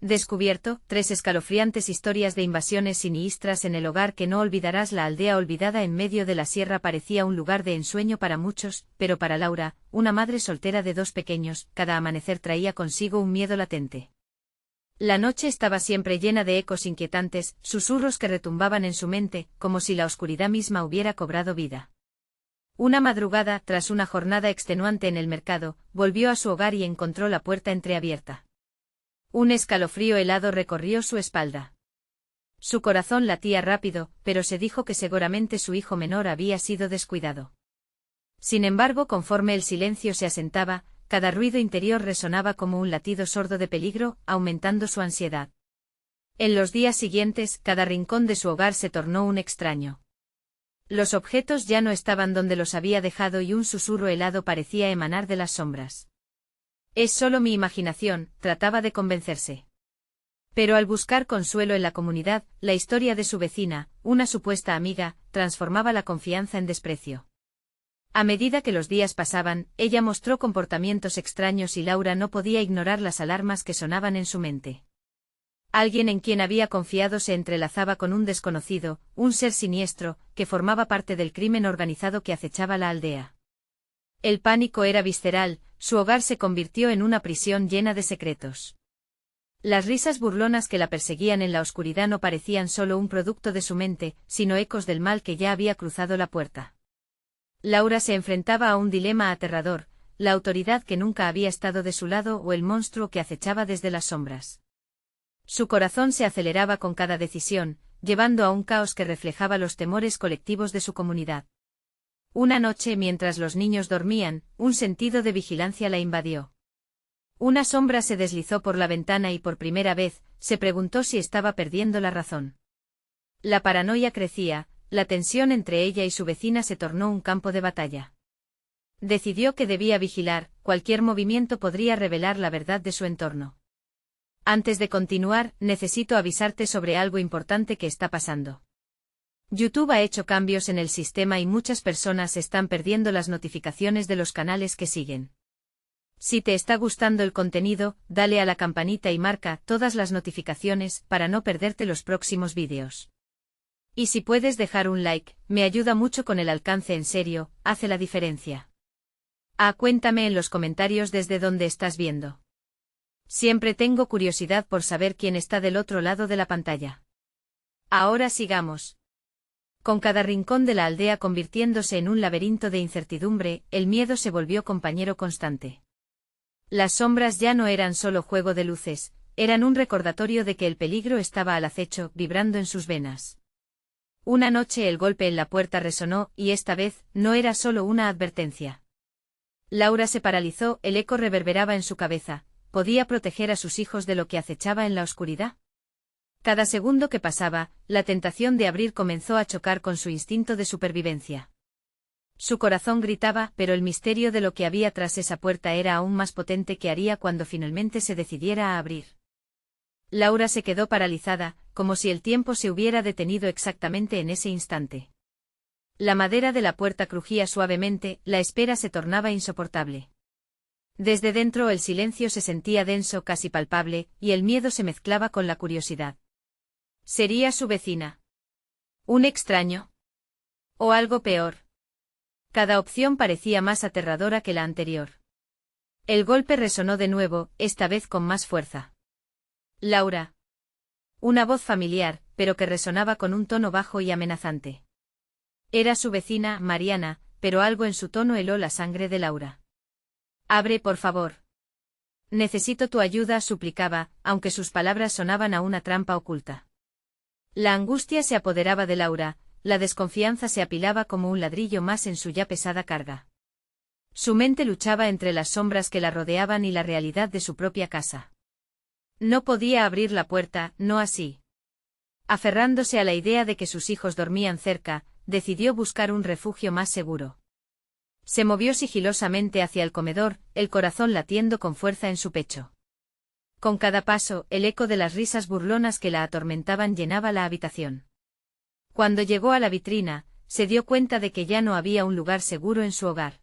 Descubierto, 3 escalofriantes historias de invasiones siniestras en el hogar que no olvidarás. La aldea olvidada en medio de la sierra parecía un lugar de ensueño para muchos, pero para Laura, una madre soltera de 2 pequeños, cada amanecer traía consigo un miedo latente. La noche estaba siempre llena de ecos inquietantes, susurros que retumbaban en su mente, como si la oscuridad misma hubiera cobrado vida. Una madrugada, tras una jornada extenuante en el mercado, volvió a su hogar y encontró la puerta entreabierta. Un escalofrío helado recorrió su espalda. Su corazón latía rápido, pero se dijo que seguramente su hijo menor había sido descuidado. Sin embargo, conforme el silencio se asentaba, cada ruido interior resonaba como un latido sordo de peligro, aumentando su ansiedad. En los días siguientes, cada rincón de su hogar se tornó un extraño. Los objetos ya no estaban donde los había dejado y un susurro helado parecía emanar de las sombras. Es solo mi imaginación, trataba de convencerse. Pero al buscar consuelo en la comunidad, la historia de su vecina, una supuesta amiga, transformaba la confianza en desprecio. A medida que los días pasaban, ella mostró comportamientos extraños y Laura no podía ignorar las alarmas que sonaban en su mente. Alguien en quien había confiado se entrelazaba con un desconocido, un ser siniestro, que formaba parte del crimen organizado que acechaba la aldea. El pánico era visceral, su hogar se convirtió en una prisión llena de secretos. Las risas burlonas que la perseguían en la oscuridad no parecían solo un producto de su mente, sino ecos del mal que ya había cruzado la puerta. Laura se enfrentaba a un dilema aterrador, la autoridad que nunca había estado de su lado o el monstruo que acechaba desde las sombras. Su corazón se aceleraba con cada decisión, llevando a un caos que reflejaba los temores colectivos de su comunidad. Una noche mientras los niños dormían, un sentido de vigilancia la invadió. Una sombra se deslizó por la ventana y por primera vez, se preguntó si estaba perdiendo la razón. La paranoia crecía, la tensión entre ella y su vecina se tornó un campo de batalla. Decidió que debía vigilar, cualquier movimiento podría revelar la verdad de su entorno. Antes de continuar, necesito avisarte sobre algo importante que está pasando. YouTube ha hecho cambios en el sistema y muchas personas están perdiendo las notificaciones de los canales que siguen. Si te está gustando el contenido, dale a la campanita y marca todas las notificaciones para no perderte los próximos vídeos. Y si puedes dejar un like, me ayuda mucho con el alcance, en serio, hace la diferencia. Cuéntame en los comentarios desde dónde estás viendo. Siempre tengo curiosidad por saber quién está del otro lado de la pantalla. Ahora sigamos. Con cada rincón de la aldea convirtiéndose en un laberinto de incertidumbre, el miedo se volvió compañero constante. Las sombras ya no eran solo juego de luces, eran un recordatorio de que el peligro estaba al acecho, vibrando en sus venas. Una noche el golpe en la puerta resonó, y esta vez, no era solo una advertencia. Laura se paralizó, el eco reverberaba en su cabeza. ¿Podía proteger a sus hijos de lo que acechaba en la oscuridad? Cada segundo que pasaba, la tentación de abrir comenzó a chocar con su instinto de supervivencia. Su corazón gritaba, pero el misterio de lo que había tras esa puerta era aún más potente. ¿Qué haría cuando finalmente se decidiera a abrir? Laura se quedó paralizada, como si el tiempo se hubiera detenido exactamente en ese instante. La madera de la puerta crujía suavemente, la espera se tornaba insoportable. Desde dentro el silencio se sentía denso, casi palpable, y el miedo se mezclaba con la curiosidad. ¿Sería su vecina? ¿Un extraño? ¿O algo peor? Cada opción parecía más aterradora que la anterior. El golpe resonó de nuevo, esta vez con más fuerza. Laura. Una voz familiar, pero que resonaba con un tono bajo y amenazante. Era su vecina, Mariana, pero algo en su tono heló la sangre de Laura. Abre, por favor. Necesito tu ayuda, suplicaba, aunque sus palabras sonaban a una trampa oculta. La angustia se apoderaba de Laura, la desconfianza se apilaba como un ladrillo más en su ya pesada carga. Su mente luchaba entre las sombras que la rodeaban y la realidad de su propia casa. No podía abrir la puerta, no así. Aferrándose a la idea de que sus hijos dormían cerca, decidió buscar un refugio más seguro. Se movió sigilosamente hacia el comedor, el corazón latiendo con fuerza en su pecho. Con cada paso, el eco de las risas burlonas que la atormentaban llenaba la habitación. Cuando llegó a la vitrina, se dio cuenta de que ya no había un lugar seguro en su hogar.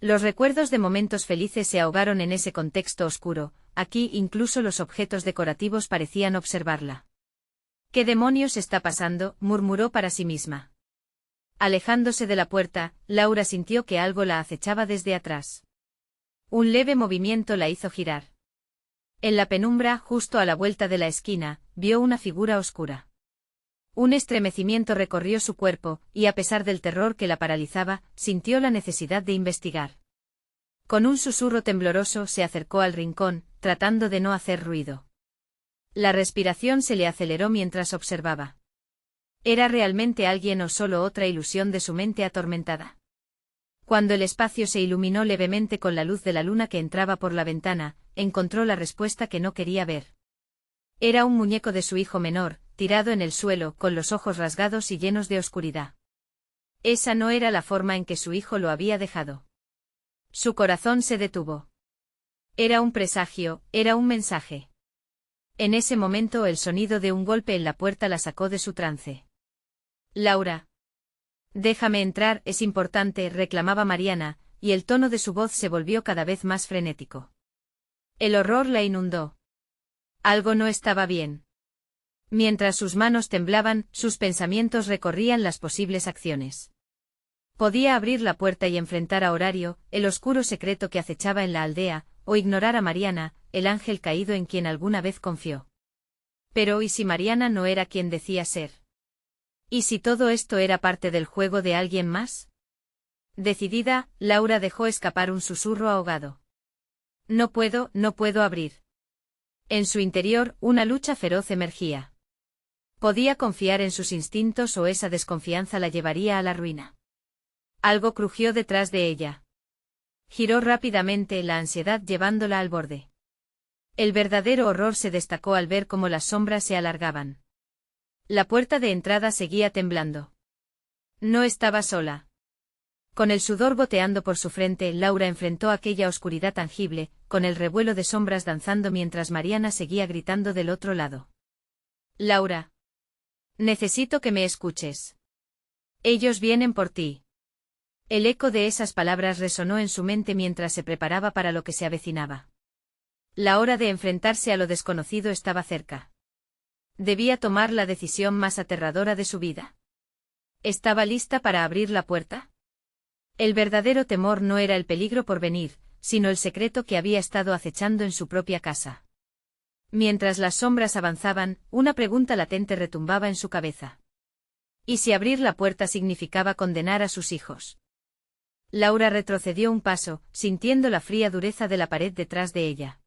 Los recuerdos de momentos felices se ahogaron en ese contexto oscuro, aquí incluso los objetos decorativos parecían observarla. ¿Qué demonios está pasando?, murmuró para sí misma. Alejándose de la puerta, Laura sintió que algo la acechaba desde atrás. Un leve movimiento la hizo girar. En la penumbra, justo a la vuelta de la esquina, vio una figura oscura. Un estremecimiento recorrió su cuerpo, y a pesar del terror que la paralizaba, sintió la necesidad de investigar. Con un susurro tembloroso se acercó al rincón, tratando de no hacer ruido. La respiración se le aceleró mientras observaba. ¿Era realmente alguien o solo otra ilusión de su mente atormentada? Cuando el espacio se iluminó levemente con la luz de la luna que entraba por la ventana, encontró la respuesta que no quería ver. Era un muñeco de su hijo menor, tirado en el suelo, con los ojos rasgados y llenos de oscuridad. Esa no era la forma en que su hijo lo había dejado. Su corazón se detuvo. Era un presagio, era un mensaje. En ese momento el sonido de un golpe en la puerta la sacó de su trance. «Laura. Déjame entrar, es importante», reclamaba Mariana, y el tono de su voz se volvió cada vez más frenético. El horror la inundó. Algo no estaba bien. Mientras sus manos temblaban, sus pensamientos recorrían las posibles acciones. Podía abrir la puerta y enfrentar a Horario, el oscuro secreto que acechaba en la aldea, o ignorar a Mariana, el ángel caído en quien alguna vez confió. Pero ¿y si Mariana no era quien decía ser? ¿Y si todo esto era parte del juego de alguien más? Decidida, Laura dejó escapar un susurro ahogado. No puedo abrir. En su interior, una lucha feroz emergía. Podía confiar en sus instintos o esa desconfianza la llevaría a la ruina. Algo crujió detrás de ella. Giró rápidamente, la ansiedad llevándola al borde. El verdadero horror se destacó al ver cómo las sombras se alargaban. La puerta de entrada seguía temblando. No estaba sola. Con el sudor goteando por su frente, Laura enfrentó aquella oscuridad tangible, con el revuelo de sombras danzando mientras Mariana seguía gritando del otro lado. «Laura. Necesito que me escuches. Ellos vienen por ti». El eco de esas palabras resonó en su mente mientras se preparaba para lo que se avecinaba. La hora de enfrentarse a lo desconocido estaba cerca. Debía tomar la decisión más aterradora de su vida. ¿Estaba lista para abrir la puerta? El verdadero temor no era el peligro por venir, sino el secreto que había estado acechando en su propia casa. Mientras las sombras avanzaban, una pregunta latente retumbaba en su cabeza. ¿Y si abrir la puerta significaba condenar a sus hijos? Laura retrocedió un paso, sintiendo la fría dureza de la pared detrás de ella.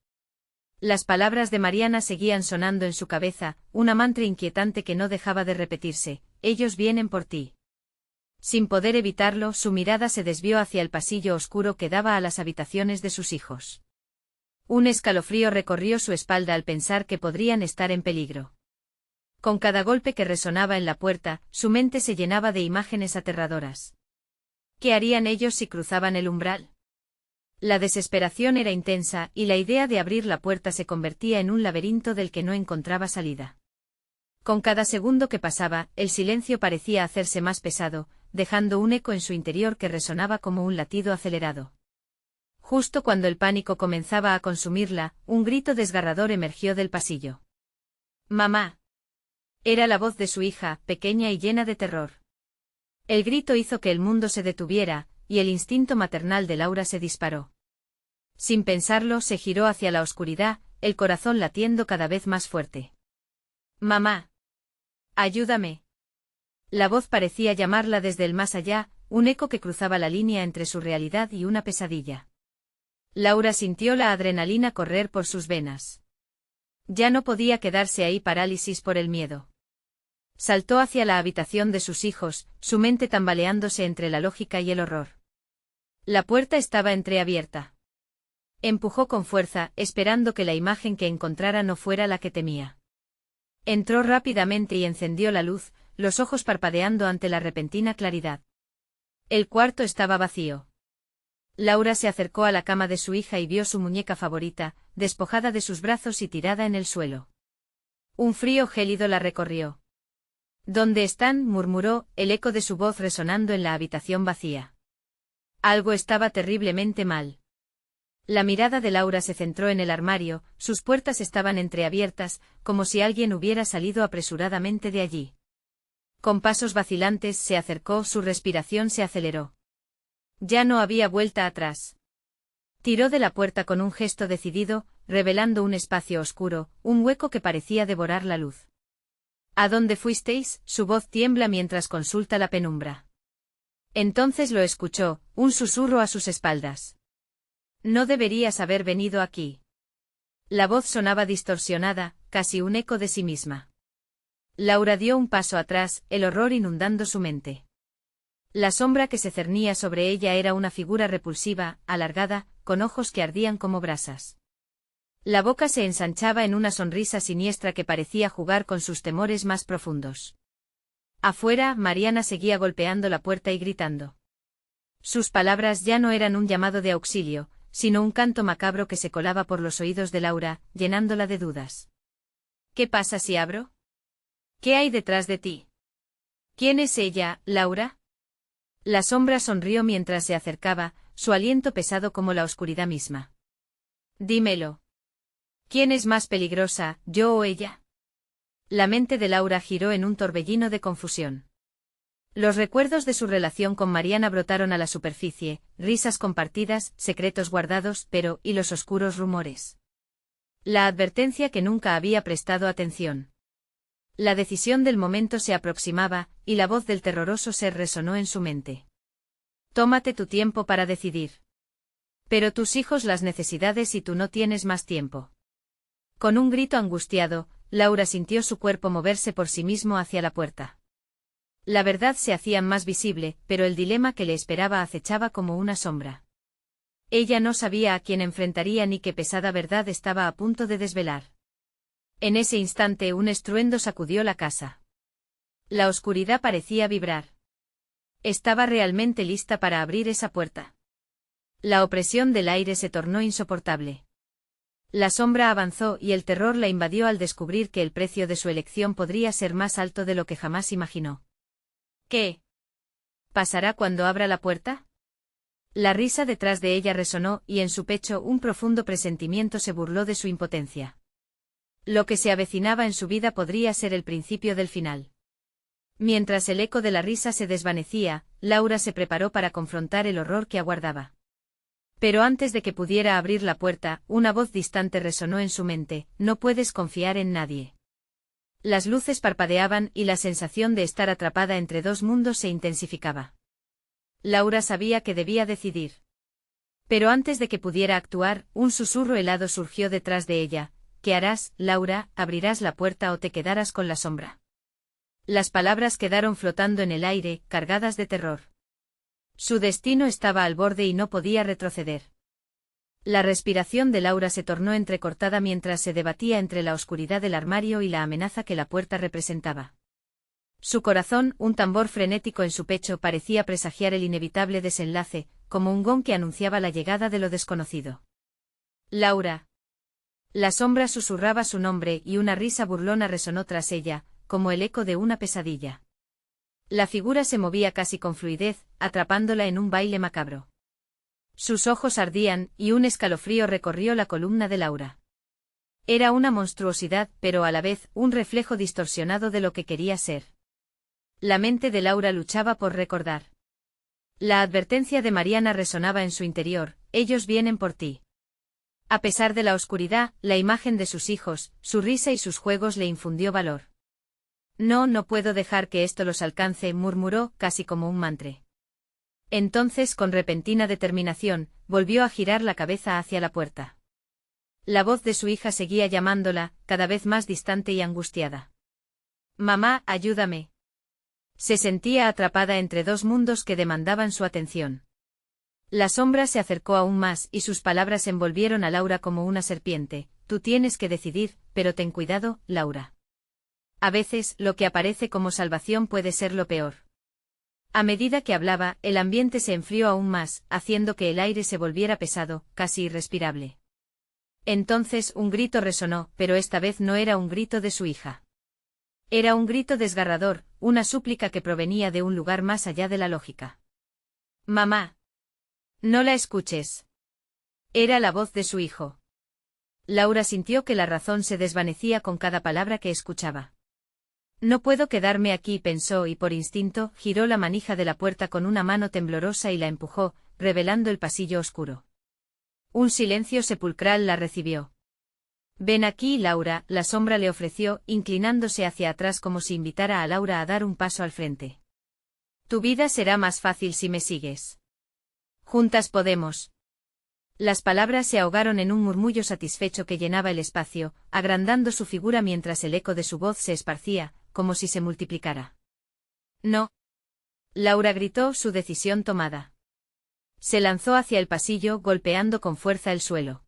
Las palabras de Mariana seguían sonando en su cabeza, una mantra inquietante que no dejaba de repetirse: «Ellos vienen por ti». Sin poder evitarlo, su mirada se desvió hacia el pasillo oscuro que daba a las habitaciones de sus hijos. Un escalofrío recorrió su espalda al pensar que podrían estar en peligro. Con cada golpe que resonaba en la puerta, su mente se llenaba de imágenes aterradoras. ¿Qué harían ellos si cruzaban el umbral? La desesperación era intensa, y la idea de abrir la puerta se convertía en un laberinto del que no encontraba salida. Con cada segundo que pasaba, el silencio parecía hacerse más pesado, dejando un eco en su interior que resonaba como un latido acelerado. Justo cuando el pánico comenzaba a consumirla, un grito desgarrador emergió del pasillo. «¡Mamá!». Era la voz de su hija, pequeña y llena de terror. El grito hizo que el mundo se detuviera, y el instinto maternal de Laura se disparó. Sin pensarlo, se giró hacia la oscuridad, el corazón latiendo cada vez más fuerte. «¡Mamá! ¡Ayúdame!». La voz parecía llamarla desde el más allá, un eco que cruzaba la línea entre su realidad y una pesadilla. Laura sintió la adrenalina correr por sus venas. Ya no podía quedarse ahí parálisis por el miedo. Saltó hacia la habitación de sus hijos, su mente tambaleándose entre la lógica y el horror. La puerta estaba entreabierta. Empujó con fuerza, esperando que la imagen que encontrara no fuera la que temía. Entró rápidamente y encendió la luz, los ojos parpadeando ante la repentina claridad. El cuarto estaba vacío. Laura se acercó a la cama de su hija y vio su muñeca favorita, despojada de sus brazos y tirada en el suelo. Un frío gélido la recorrió. «¿Dónde están?», murmuró, el eco de su voz resonando en la habitación vacía. Algo estaba terriblemente mal. La mirada de Laura se centró en el armario, sus puertas estaban entreabiertas, como si alguien hubiera salido apresuradamente de allí. Con pasos vacilantes se acercó, su respiración se aceleró. Ya no había vuelta atrás. Tiró de la puerta con un gesto decidido, revelando un espacio oscuro, un hueco que parecía devorar la luz. ¿A dónde fuisteis? Su voz tiembla mientras consulta la penumbra. Entonces lo escuchó, un susurro a sus espaldas. No deberías haber venido aquí. La voz sonaba distorsionada, casi un eco de sí misma. Laura dio un paso atrás, el horror inundando su mente. La sombra que se cernía sobre ella era una figura repulsiva, alargada, con ojos que ardían como brasas. La boca se ensanchaba en una sonrisa siniestra que parecía jugar con sus temores más profundos. Afuera, Mariana seguía golpeando la puerta y gritando. Sus palabras ya no eran un llamado de auxilio, sino un canto macabro que se colaba por los oídos de Laura, llenándola de dudas. ¿Qué pasa si abro? ¿Qué hay detrás de ti? ¿Quién es ella, Laura? La sombra sonrió mientras se acercaba, su aliento pesado como la oscuridad misma. Dímelo. ¿Quién es más peligrosa, yo o ella? La mente de Laura giró en un torbellino de confusión. Los recuerdos de su relación con Mariana brotaron a la superficie, risas compartidas, secretos guardados, y los oscuros rumores. La advertencia que nunca había prestado atención. La decisión del momento se aproximaba, y la voz del terroroso ser resonó en su mente. Tómate tu tiempo para decidir. Pero tus hijos las necesidades y tú no tienes más tiempo. Con un grito angustiado, Laura sintió su cuerpo moverse por sí mismo hacia la puerta. La verdad se hacía más visible, pero el dilema que le esperaba acechaba como una sombra. Ella no sabía a quién enfrentaría ni qué pesada verdad estaba a punto de desvelar. En ese instante un estruendo sacudió la casa. La oscuridad parecía vibrar. Estaba realmente lista para abrir esa puerta. La opresión del aire se tornó insoportable. La sombra avanzó y el terror la invadió al descubrir que el precio de su elección podría ser más alto de lo que jamás imaginó. ¿Qué pasará cuando abra la puerta? La risa detrás de ella resonó y en su pecho un profundo presentimiento se burló de su impotencia. Lo que se avecinaba en su vida podría ser el principio del final. Mientras el eco de la risa se desvanecía, Laura se preparó para confrontar el horror que aguardaba. Pero antes de que pudiera abrir la puerta, una voz distante resonó en su mente: no puedes confiar en nadie. Las luces parpadeaban y la sensación de estar atrapada entre dos mundos se intensificaba. Laura sabía que debía decidir. Pero antes de que pudiera actuar, un susurro helado surgió detrás de ella. ¿Qué harás, Laura? ¿Abrirás la puerta o te quedarás con la sombra? Las palabras quedaron flotando en el aire, cargadas de terror. Su destino estaba al borde y no podía retroceder. La respiración de Laura se tornó entrecortada mientras se debatía entre la oscuridad del armario y la amenaza que la puerta representaba. Su corazón, un tambor frenético en su pecho, parecía presagiar el inevitable desenlace, como un gong que anunciaba la llegada de lo desconocido. Laura. La sombra susurraba su nombre y una risa burlona resonó tras ella, como el eco de una pesadilla. La figura se movía casi con fluidez, atrapándola en un baile macabro. Sus ojos ardían y un escalofrío recorrió la columna de Laura. Era una monstruosidad, pero a la vez un reflejo distorsionado de lo que quería ser. La mente de Laura luchaba por recordar. La advertencia de Mariana resonaba en su interior: ellos vienen por ti. A pesar de la oscuridad, la imagen de sus hijos, su risa y sus juegos le infundió valor. No puedo dejar que esto los alcance, murmuró, casi como un mantra. Entonces, con repentina determinación, volvió a girar la cabeza hacia la puerta. La voz de su hija seguía llamándola, cada vez más distante y angustiada. Mamá, ayúdame. Se sentía atrapada entre dos mundos que demandaban su atención. La sombra se acercó aún más y sus palabras envolvieron a Laura como una serpiente: tú tienes que decidir, pero ten cuidado, Laura. A veces, lo que aparece como salvación puede ser lo peor. A medida que hablaba, el ambiente se enfrió aún más, haciendo que el aire se volviera pesado, casi irrespirable. Entonces un grito resonó, pero esta vez no era un grito de su hija. Era un grito desgarrador, una súplica que provenía de un lugar más allá de la lógica. Mamá. No la escuches. Era la voz de su hijo. Laura sintió que la razón se desvanecía con cada palabra que escuchaba. No puedo quedarme aquí, pensó, y por instinto giró la manija de la puerta con una mano temblorosa y la empujó, revelando el pasillo oscuro. Un silencio sepulcral la recibió. Ven aquí, Laura, la sombra le ofreció, inclinándose hacia atrás como si invitara a Laura a dar un paso al frente. Tu vida será más fácil si me sigues. Juntas podemos. Las palabras se ahogaron en un murmullo satisfecho que llenaba el espacio, agrandando su figura mientras el eco de su voz se esparcía, como si se multiplicara. No. Laura gritó, su decisión tomada. Se lanzó hacia el pasillo, golpeando con fuerza el suelo.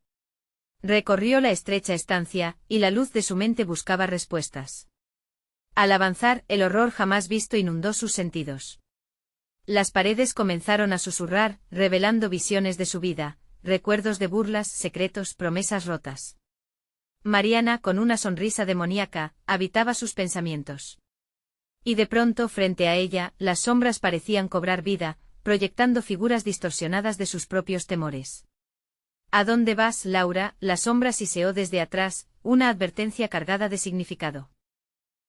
Recorrió la estrecha estancia, y la luz de su mente buscaba respuestas. Al avanzar, el horror jamás visto inundó sus sentidos. Las paredes comenzaron a susurrar, revelando visiones de su vida, recuerdos de burlas, secretos, promesas rotas. Mariana, con una sonrisa demoníaca, habitaba sus pensamientos. Y de pronto, frente a ella, las sombras parecían cobrar vida, proyectando figuras distorsionadas de sus propios temores. ¿A dónde vas, Laura? La sombra siseó desde atrás, una advertencia cargada de significado.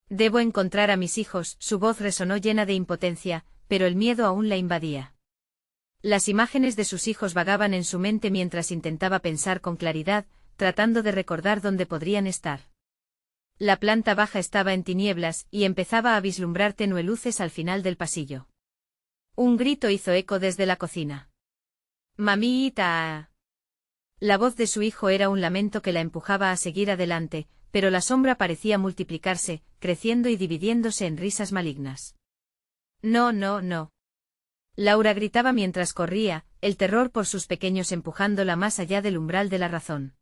Debo encontrar a mis hijos, su voz resonó llena de impotencia, pero el miedo aún la invadía. Las imágenes de sus hijos vagaban en su mente mientras intentaba pensar con claridad, tratando de recordar dónde podrían estar. La planta baja estaba en tinieblas, y empezaba a vislumbrar tenue luces al final del pasillo. Un grito hizo eco desde la cocina. ¡Mamita! La voz de su hijo era un lamento que la empujaba a seguir adelante, pero la sombra parecía multiplicarse, creciendo y dividiéndose en risas malignas. No, no, no. Laura gritaba mientras corría, el terror por sus pequeños empujándola más allá del umbral de la razón.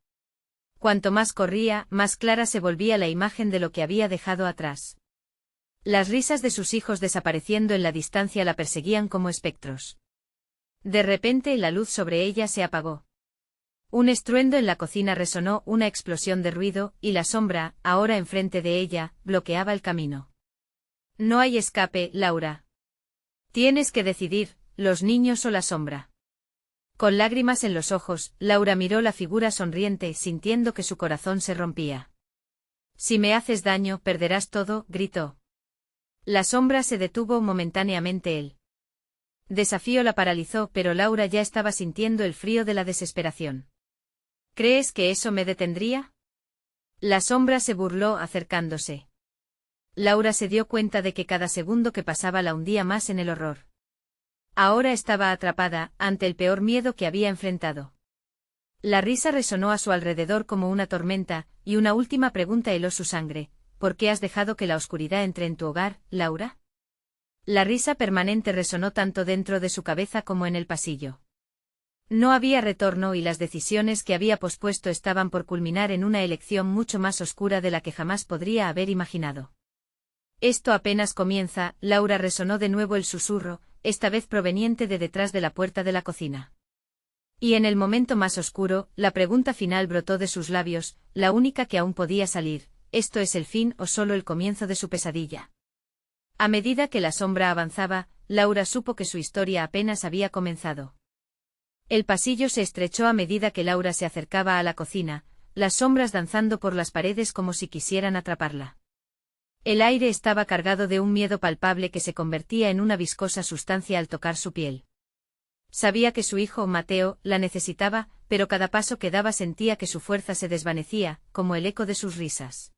Cuanto más corría, más clara se volvía la imagen de lo que había dejado atrás. Las risas de sus hijos desapareciendo en la distancia la perseguían como espectros. De repente la luz sobre ella se apagó. Un estruendo en la cocina resonó, una explosión de ruido, y la sombra, ahora enfrente de ella, bloqueaba el camino. No hay escape, Laura. Tienes que decidir, los niños o la sombra. Con lágrimas en los ojos, Laura miró la figura sonriente, sintiendo que su corazón se rompía. Si me haces daño, perderás todo, gritó. La sombra se detuvo momentáneamente. El desafío la paralizó, pero Laura ya estaba sintiendo el frío de la desesperación. ¿Crees que eso me detendría? La sombra se burló acercándose. Laura se dio cuenta de que cada segundo que pasaba la hundía más en el horror. Ahora estaba atrapada, ante el peor miedo que había enfrentado. La risa resonó a su alrededor como una tormenta, y una última pregunta heló su sangre. ¿Por qué has dejado que la oscuridad entre en tu hogar, Laura? La risa permanente resonó tanto dentro de su cabeza como en el pasillo. No había retorno y las decisiones que había pospuesto estaban por culminar en una elección mucho más oscura de la que jamás podría haber imaginado. Esto apenas comienza, Laura, resonó de nuevo el susurro, esta vez proveniente de detrás de la puerta de la cocina. Y en el momento más oscuro, la pregunta final brotó de sus labios, la única que aún podía salir, ¿esto es el fin o solo el comienzo de su pesadilla? A medida que la sombra avanzaba, Laura supo que su historia apenas había comenzado. El pasillo se estrechó a medida que Laura se acercaba a la cocina, las sombras danzando por las paredes como si quisieran atraparla. El aire estaba cargado de un miedo palpable que se convertía en una viscosa sustancia al tocar su piel. Sabía que su hijo, Mateo, la necesitaba, pero cada paso que daba sentía que su fuerza se desvanecía, como el eco de sus risas.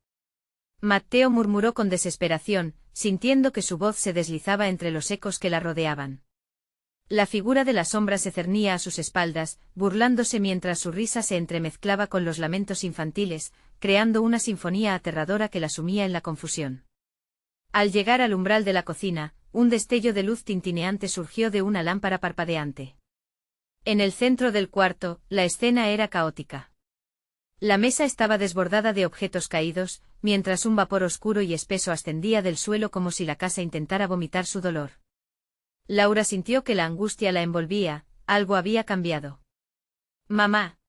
Mateo, murmuró con desesperación, sintiendo que su voz se deslizaba entre los ecos que la rodeaban. La figura de la sombra se cernía a sus espaldas, burlándose mientras su risa se entremezclaba con los lamentos infantiles, creando una sinfonía aterradora que la sumía en la confusión. Al llegar al umbral de la cocina, un destello de luz tintineante surgió de una lámpara parpadeante. En el centro del cuarto, la escena era caótica. La mesa estaba desbordada de objetos caídos, mientras un vapor oscuro y espeso ascendía del suelo como si la casa intentara vomitar su dolor. Laura sintió que la angustia la envolvía, algo había cambiado. «Mamá».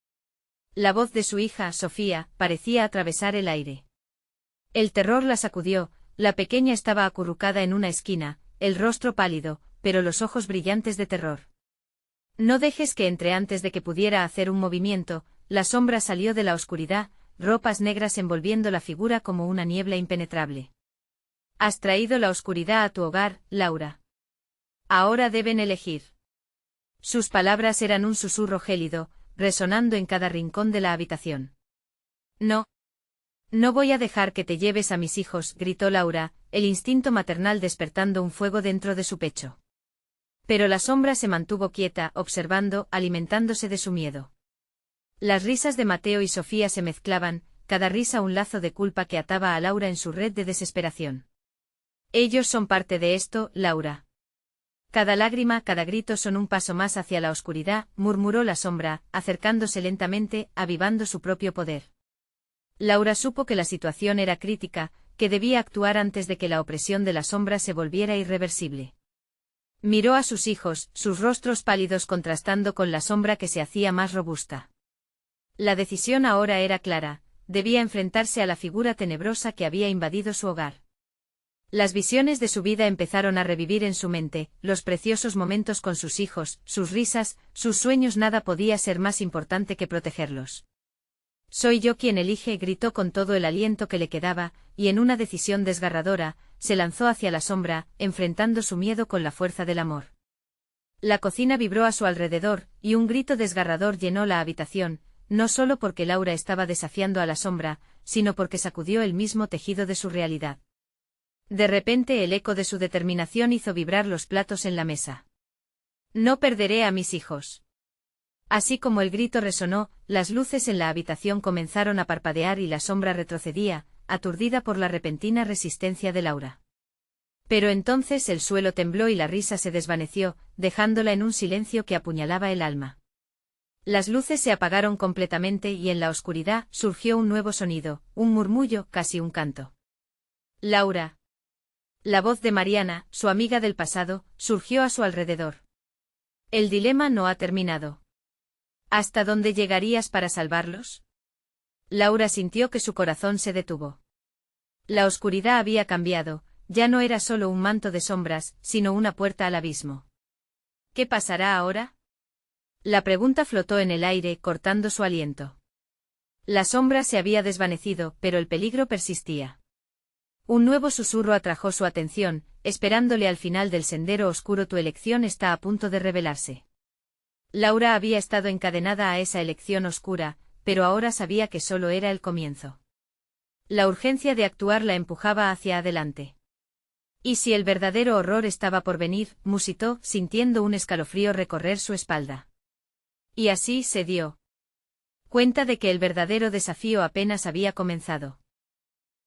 La voz de su hija, Sofía, parecía atravesar el aire. El terror la sacudió, la pequeña estaba acurrucada en una esquina, el rostro pálido, pero los ojos brillantes de terror. No dejes que entre antes de que pudiera hacer un movimiento, la sombra salió de la oscuridad, ropas negras envolviendo la figura como una niebla impenetrable. Has traído la oscuridad a tu hogar, Laura. Ahora deben elegir. Sus palabras eran un susurro gélido, resonando en cada rincón de la habitación. No. No voy a dejar que te lleves a mis hijos, gritó Laura, el instinto maternal despertando un fuego dentro de su pecho. Pero la sombra se mantuvo quieta, observando, alimentándose de su miedo. Las risas de Mateo y Sofía se mezclaban, cada risa un lazo de culpa que ataba a Laura en su red de desesperación. Ellos son parte de esto, Laura. Cada lágrima, cada grito son un paso más hacia la oscuridad, murmuró la sombra, acercándose lentamente, avivando su propio poder. Laura supo que la situación era crítica, que debía actuar antes de que la opresión de la sombra se volviera irreversible. Miró a sus hijos, sus rostros pálidos contrastando con la sombra que se hacía más robusta. La decisión ahora era clara, debía enfrentarse a la figura tenebrosa que había invadido su hogar. Las visiones de su vida empezaron a revivir en su mente, los preciosos momentos con sus hijos, sus risas, sus sueños, nada podía ser más importante que protegerlos. Soy yo quien elige, gritó con todo el aliento que le quedaba, y en una decisión desgarradora, se lanzó hacia la sombra, enfrentando su miedo con la fuerza del amor. La cocina vibró a su alrededor, y un grito desgarrador llenó la habitación, no solo porque Laura estaba desafiando a la sombra, sino porque sacudió el mismo tejido de su realidad. De repente el eco de su determinación hizo vibrar los platos en la mesa. No perderé a mis hijos. Así como el grito resonó, las luces en la habitación comenzaron a parpadear y la sombra retrocedía, aturdida por la repentina resistencia de Laura. Pero entonces el suelo tembló y la risa se desvaneció, dejándola en un silencio que apuñalaba el alma. Las luces se apagaron completamente y en la oscuridad surgió un nuevo sonido, un murmullo, casi un canto. Laura. La voz de Mariana, su amiga del pasado, surgió a su alrededor. El dilema no ha terminado. ¿Hasta dónde llegarías para salvarlos? Laura sintió que su corazón se detuvo. La oscuridad había cambiado, ya no era solo un manto de sombras, sino una puerta al abismo. ¿Qué pasará ahora? La pregunta flotó en el aire, cortando su aliento. La sombra se había desvanecido, pero el peligro persistía. Un nuevo susurro atrajo su atención, esperándole al final del sendero oscuro. Tu elección está a punto de revelarse. Laura había estado encadenada a esa elección oscura, pero ahora sabía que solo era el comienzo. La urgencia de actuar la empujaba hacia adelante. ¿Y si el verdadero horror estaba por venir?, musitó, sintiendo un escalofrío recorrer su espalda. Y así se dio cuenta de que el verdadero desafío apenas había comenzado.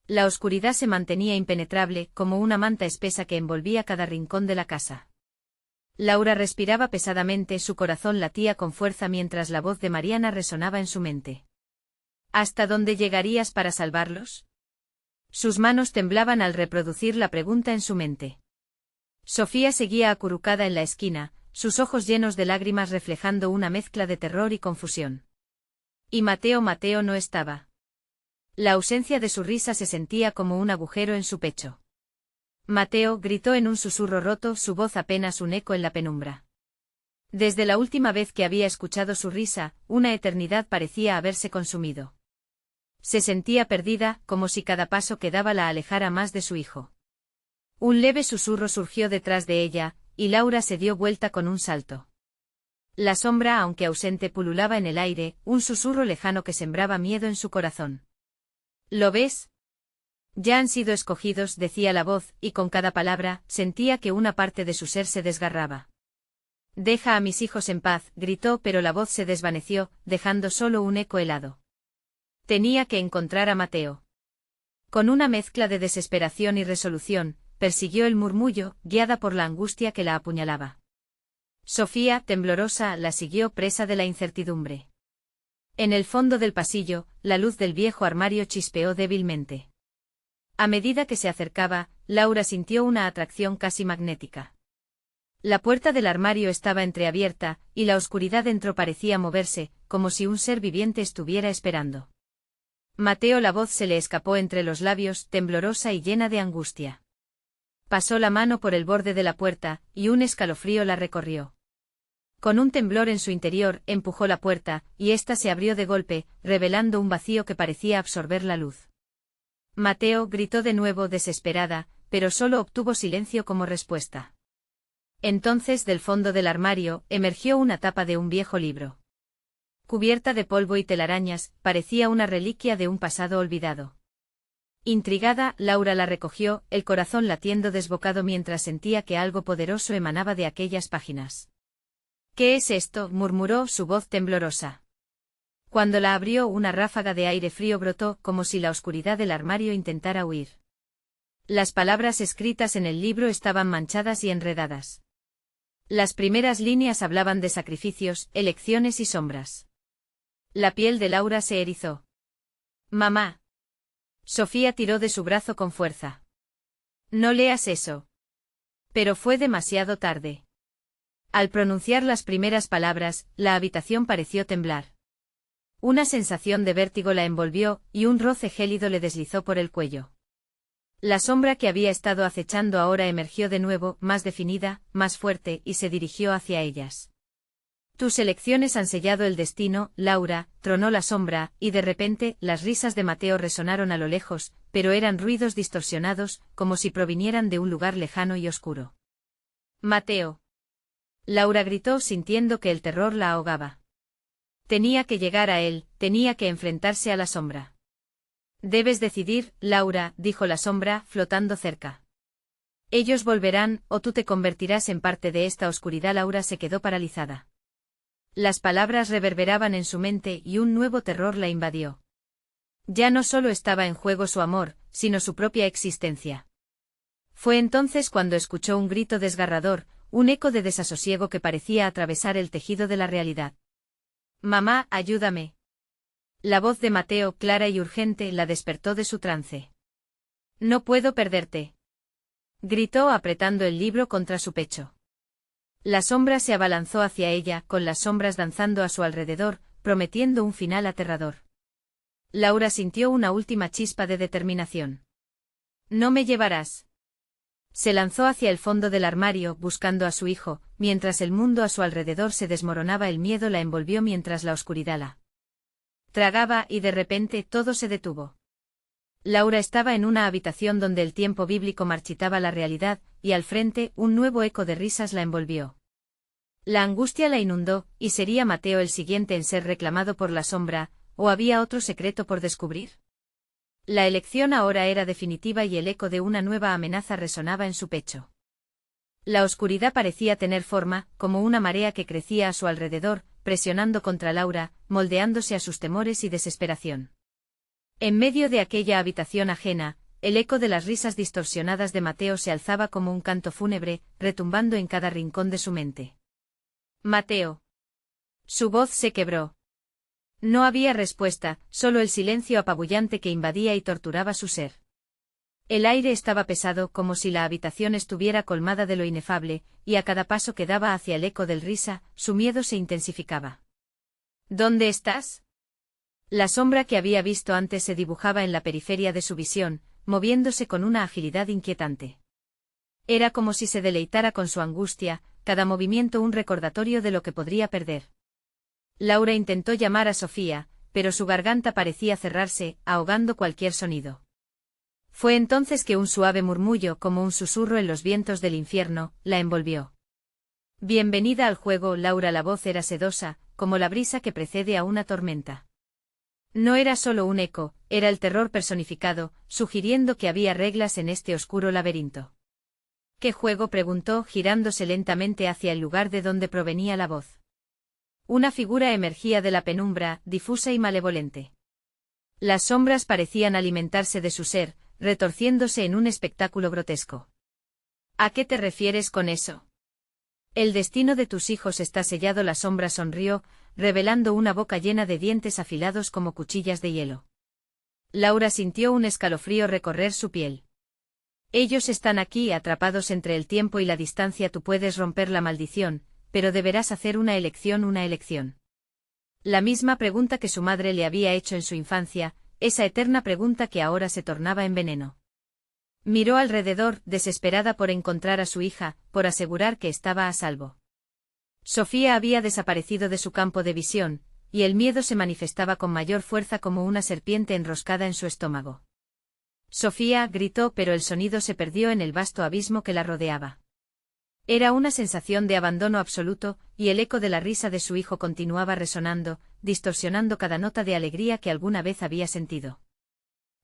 La oscuridad se mantenía impenetrable, como una manta espesa que envolvía cada rincón de la casa. Laura respiraba pesadamente, su corazón latía con fuerza mientras la voz de Mariana resonaba en su mente. ¿Hasta dónde llegarías para salvarlos? Sus manos temblaban al reproducir la pregunta en su mente. Sofía seguía acurrucada en la esquina, sus ojos llenos de lágrimas reflejando una mezcla de terror y confusión. Y Mateo no estaba. La ausencia de su risa se sentía como un agujero en su pecho. Mateo gritó en un susurro roto, su voz apenas un eco en la penumbra. Desde la última vez que había escuchado su risa, una eternidad parecía haberse consumido. Se sentía perdida, como si cada paso que daba la alejara más de su hijo. Un leve susurro surgió detrás de ella, y Laura se dio vuelta con un salto. La sombra, aunque ausente, pululaba en el aire, un susurro lejano que sembraba miedo en su corazón. ¿Lo ves? Ya han sido escogidos, decía la voz, y con cada palabra, sentía que una parte de su ser se desgarraba. Deja a mis hijos en paz, gritó, pero la voz se desvaneció, dejando solo un eco helado. Tenía que encontrar a Mateo. Con una mezcla de desesperación y resolución, persiguió el murmullo, guiada por la angustia que la apuñalaba. Sofía, temblorosa, la siguió, presa de la incertidumbre. En el fondo del pasillo, la luz del viejo armario chispeó débilmente. A medida que se acercaba, Laura sintió una atracción casi magnética. La puerta del armario estaba entreabierta, y la oscuridad dentro parecía moverse, como si un ser viviente estuviera esperando. Mateo, la voz se le escapó entre los labios, temblorosa y llena de angustia. Pasó la mano por el borde de la puerta, y un escalofrío la recorrió. Con un temblor en su interior, empujó la puerta, y ésta se abrió de golpe, revelando un vacío que parecía absorber la luz. Mateo gritó de nuevo desesperada, pero solo obtuvo silencio como respuesta. Entonces del fondo del armario, emergió una tapa de un viejo libro. Cubierta de polvo y telarañas, parecía una reliquia de un pasado olvidado. Intrigada, Laura la recogió, el corazón latiendo desbocado mientras sentía que algo poderoso emanaba de aquellas páginas. «¿Qué es esto?», murmuró su voz temblorosa. Cuando la abrió, una ráfaga de aire frío brotó, como si la oscuridad del armario intentara huir. Las palabras escritas en el libro estaban manchadas y enredadas. Las primeras líneas hablaban de sacrificios, elecciones y sombras. La piel de Laura se erizó. «Mamá». Sofía tiró de su brazo con fuerza. «No leas eso». Pero fue demasiado tarde. Al pronunciar las primeras palabras, la habitación pareció temblar. Una sensación de vértigo la envolvió, y un roce gélido le deslizó por el cuello. La sombra que había estado acechando ahora emergió de nuevo, más definida, más fuerte, y se dirigió hacia ellas. «Tus elecciones han sellado el destino, Laura», tronó la sombra, y de repente, las risas de Mateo resonaron a lo lejos, pero eran ruidos distorsionados, como si provinieran de un lugar lejano y oscuro. «Mateo». Laura gritó sintiendo que el terror la ahogaba. Tenía que llegar a él, tenía que enfrentarse a la sombra. «Debes decidir, Laura», dijo la sombra, flotando cerca. «Ellos volverán, o tú te convertirás en parte de esta oscuridad». Laura se quedó paralizada. Las palabras reverberaban en su mente y un nuevo terror la invadió. Ya no solo estaba en juego su amor, sino su propia existencia. Fue entonces cuando escuchó un grito desgarrador, un eco de desasosiego que parecía atravesar el tejido de la realidad. «Mamá, ayúdame». La voz de Mateo, clara y urgente, la despertó de su trance. «No puedo perderte», gritó apretando el libro contra su pecho. La sombra se abalanzó hacia ella, con las sombras danzando a su alrededor, prometiendo un final aterrador. Laura sintió una última chispa de determinación. «No me llevarás». Se lanzó hacia el fondo del armario, buscando a su hijo, mientras el mundo a su alrededor se desmoronaba. El miedo la envolvió mientras la oscuridad la tragaba, y de repente todo se detuvo. Laura estaba en una habitación donde el tiempo bíblico marchitaba la realidad, y al frente, un nuevo eco de risas la envolvió. La angustia la inundó, y ¿sería Mateo el siguiente en ser reclamado por la sombra, o había otro secreto por descubrir? La elección ahora era definitiva y el eco de una nueva amenaza resonaba en su pecho. La oscuridad parecía tener forma, como una marea que crecía a su alrededor, presionando contra Laura, moldeándose a sus temores y desesperación. En medio de aquella habitación ajena, el eco de las risas distorsionadas de Mateo se alzaba como un canto fúnebre, retumbando en cada rincón de su mente. «Mateo». Su voz se quebró. No había respuesta, solo el silencio apabullante que invadía y torturaba su ser. El aire estaba pesado, como si la habitación estuviera colmada de lo inefable, y a cada paso que daba hacia el eco del risa, su miedo se intensificaba. «¿Dónde estás?». La sombra que había visto antes se dibujaba en la periferia de su visión, moviéndose con una agilidad inquietante. Era como si se deleitara con su angustia, cada movimiento un recordatorio de lo que podría perder. Laura intentó llamar a Sofía, pero su garganta parecía cerrarse, ahogando cualquier sonido. Fue entonces que un suave murmullo, como un susurro en los vientos del infierno, la envolvió. «Bienvenida al juego, Laura». La voz era sedosa, como la brisa que precede a una tormenta. No era solo un eco, era el terror personificado, sugiriendo que había reglas en este oscuro laberinto. «¿Qué juego?», preguntó, girándose lentamente hacia el lugar de donde provenía la voz. Una figura emergía de la penumbra, difusa y malevolente. Las sombras parecían alimentarse de su ser, retorciéndose en un espectáculo grotesco. «¿A qué te refieres con eso?». «El destino de tus hijos está sellado». La sombra sonrió, revelando una boca llena de dientes afilados como cuchillas de hielo. Laura sintió un escalofrío recorrer su piel. «Ellos están aquí, atrapados entre el tiempo y la distancia. Tú puedes romper la maldición, pero deberás hacer una elección». «¿Una elección?». La misma pregunta que su madre le había hecho en su infancia, esa eterna pregunta que ahora se tornaba en veneno. Miró alrededor, desesperada por encontrar a su hija, por asegurar que estaba a salvo. Sofía había desaparecido de su campo de visión, y el miedo se manifestaba con mayor fuerza como una serpiente enroscada en su estómago. Sofía gritó, pero el sonido se perdió en el vasto abismo que la rodeaba. Era una sensación de abandono absoluto, y el eco de la risa de su hijo continuaba resonando, distorsionando cada nota de alegría que alguna vez había sentido.